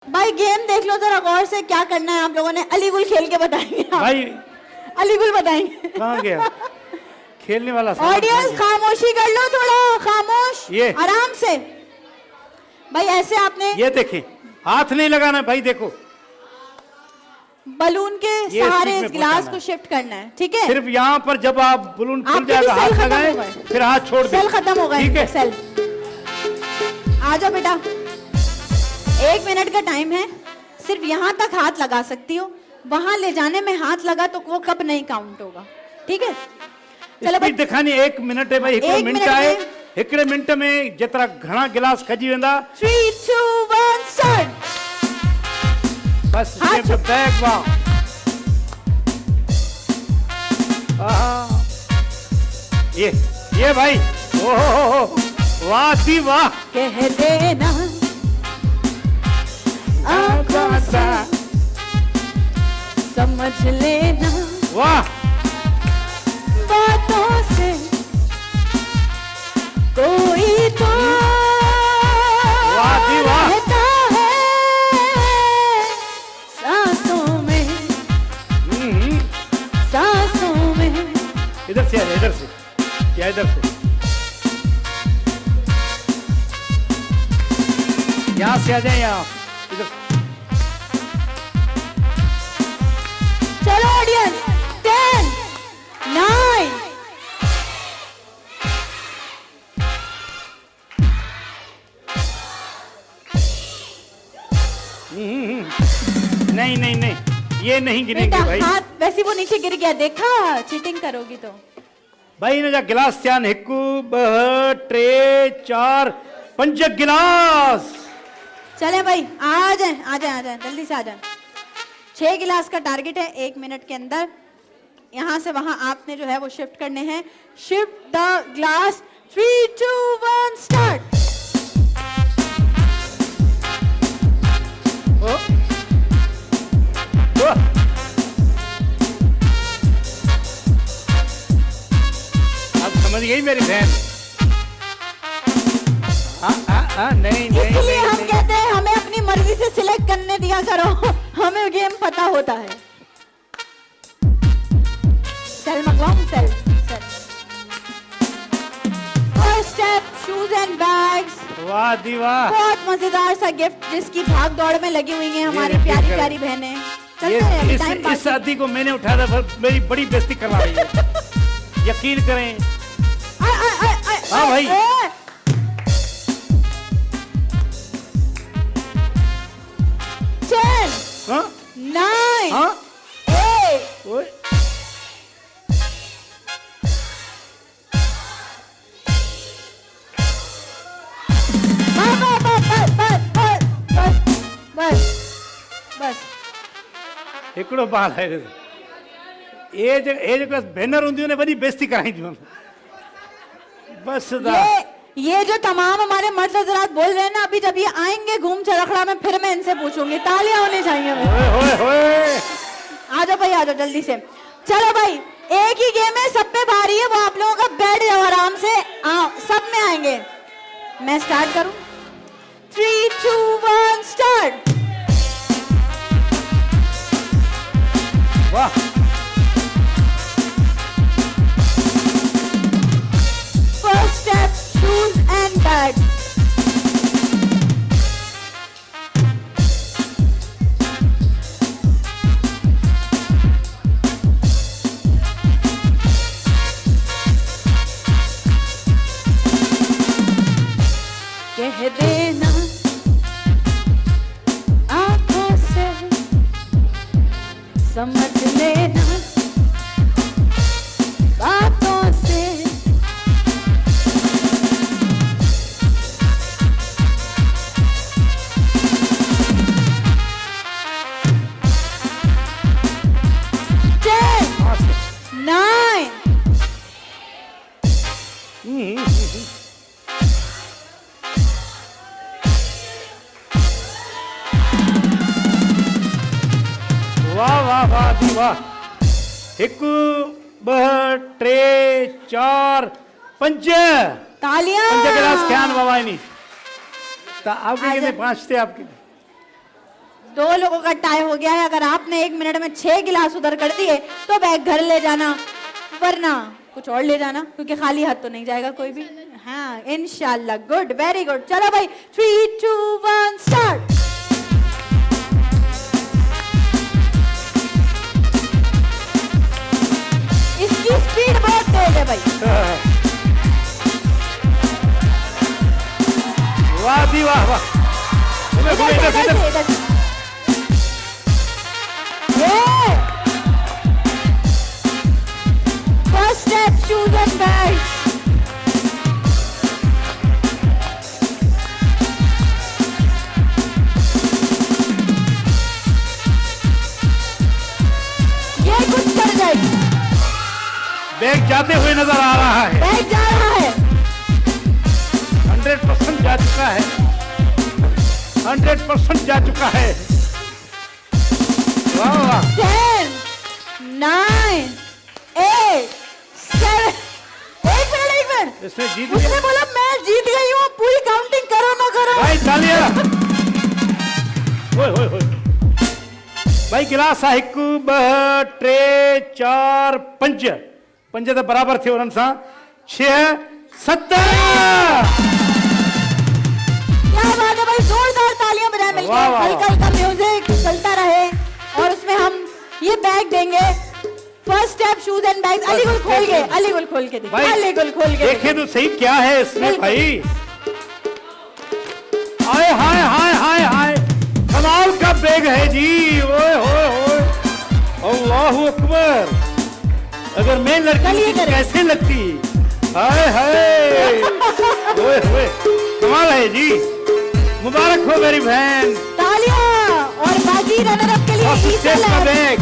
भाई गेम देख लो जरा गौर से, क्या करना है आप लोगों ने। अलीगुल खेल के बताएंगे आप। भाई अलीगुल बताएंगे। कहाँ गया खेलने वाला? ऑडियंस खामोशी कर लो, थोड़ा खामोश, ये आराम से। भाई ऐसे आपने ये देखें, हाथ नहीं लगाना भाई। देखो बलून के ये सहारे स्टिक इस में गिलास पहुंचाना को है। शिफ्ट करना है, ठीक है? सिर्फ यहाँ पर जब आप बलून खुल आपके जाएगा भी हाथ सेल खत्म लगाएं, हो गए। फिर हाथ छोड़ दें। सेल खत्म हो गए। ठीक है। सेल आ जाओ बेटा, 1 मिनट का टाइम है। सिर्फ यहाँ तक हाथ लगा सकती हो, वहां ले जाने में हाथ लगा तो वो कप नहीं काउंट होगा, ठीक है? चलो स्पीड दिखानी 1 मिनट है भाई। एक हिकिड़े मिंट मिनट आहे, में। हिकिड़े मिंट में जेतिरा घणा गिलास खजी वेंदा। 3, 2, 1 स्टार्ट। बस हाथ स्टेप बैक। वाह आहा। ये भाई, ओहो वाह दी वाह। कह देना आंखों से, समझ लेना वाह बातों से, कोई तो वाह जी वाह। रहता है सांसों में, सांसों में। इधर से आ जाए, इधर से या इधर से, यहाँ से आ जाए, यहाँ इधर। चलो ऑडियंस, 10, 9, नहीं नहीं नहीं, ये नहीं गिनेंगे बेटा भाई। हाथ वैसे वो नीचे गिर गया, देखा? चीटिंग करोगी तो। भाई इन जा गिलास थिया आहिनि। 1 2 3 4 5 गिलास। चले भाई, आ जाए आ जाए आ जाए, जल्दी से आ जाए। 6 गिलास का टारगेट है 1 मिनट के अंदर। यहां से वहां आपने जो है वो शिफ्ट करने हैं। Shift the glass. 3, 2, 1 स्टार्ट। ओ, ओ, अब समझ गई मेरी बहन। नहीं नहीं इसलिए हम नहीं। कहते हैं हमें अपनी मर्जी से सिलेक्ट करने दिया करो, हमें गेम पता होता है। सेल मंगवाऊं? Sale sale. First step, shoes and bags. वाह दी वाह। बहुत मजेदार सा गिफ्ट जिसकी भाग दौड़ में लगी हुई हैं हमारी ये प्यारी कर। प्यारी बहनें। चलते हैं, अभी टाइम इस बाकी। शादी को मैंने उठाया था, मेरी बड़ी बेइज्जती करवा रही है। यकीन करें। हाँ भाई। 10, हाँ 9, हाँ 8, ओए, बस। हिकिड़ो बाल है। ये जेको भेनर हूंदियूं ने वॾी बेइज्जती कराईंदियूं। बस दा। ये जो तमाम हमारे मर्द हजरात बोल रहे हैं ना, अभी जब ये आएंगे घूम चरखड़ा में, फिर मैं इनसे पूछूंगी। तालियां होनी चाहिए भाई। ओए होए होए। आ जाओ भाई, आ जाओ जल्दी से। चलो भाई, एक ही गेम है, सब पे भारी है, वो आप लोगों का। बैठ जाओ आराम से, आओ सब में आएंगे। मैं स्टार्ट करूं? 3, 2, 1 स्टार्ट। वाह first step, shoes and bag. कह देना आंखों से, समझ लेना बातों से, नाइन। वाह वाह वाह दी वाह। 1 2 3 4 5 तालियां। 5 गिलास ख्यान बाबा नहीं। तो आपके आ कितने जा। 5 थे आपके? 2 लोगों का टाई हो गया है। अगर आपने 1 मिनट में 6 गिलास उधर कर दिए तो बैग घर ले जाना, वरना कुछ और ले जाना, क्योंकि खाली हाथ तो नहीं जाएगा कोई भी। हाँ इंशाल्लाह। Good, very good. चलो भाई 3, 2, 1 स्टार्ट। इसकी स्पीड बहुत तेज है भाई। वाह दी वाह वाह। First step shoes and bag. ये कुछ कर जाएगी। बैग जाते हुए नजर आ रहा है। बैग जा रहा है। 100% जा चुका है। 100% जा चुका है। वाह वाह। 10, 9, 8, 7। एक मिनट। इसने जीत उसने लिया। बोला मैं जीत गई हूँ, पूरी काउंटिंग करो ना करो। भाई तालियां। ओए ओए ओए। भाई गिलास हिकु ॿ टे 4 5 5 तो बराबर थे उन्हनि सां 6 7। क्या बात है भाई, जोरदार तालियां बजाएं मिलकर। वाह, वाह, हल्का हल्का म्यूजिक चलता रहे और उसमें हम ये बैग देंगे। First step shoes and bag. अलीगुल खोल के, अलीगुल खोल के देखिए, भाई अलीगुल खोल के देखिए तो सही क्या है इसमें बिल्कुल। भाई। हाय हाय हाय हाय हाय, कमाल का बैग है जी। ओए होए होए, अल्लाहू अकबर। अगर मैं लड़की चलिए होती तो करें। कैसे लगती। हाय हाय, ओए होए, कमाल है जी। मुबारक हो मेरी बहन। तालियां। और बाजी रनर अप के लिए फर्स्ट ईसा स्टेप का लैब। बैग।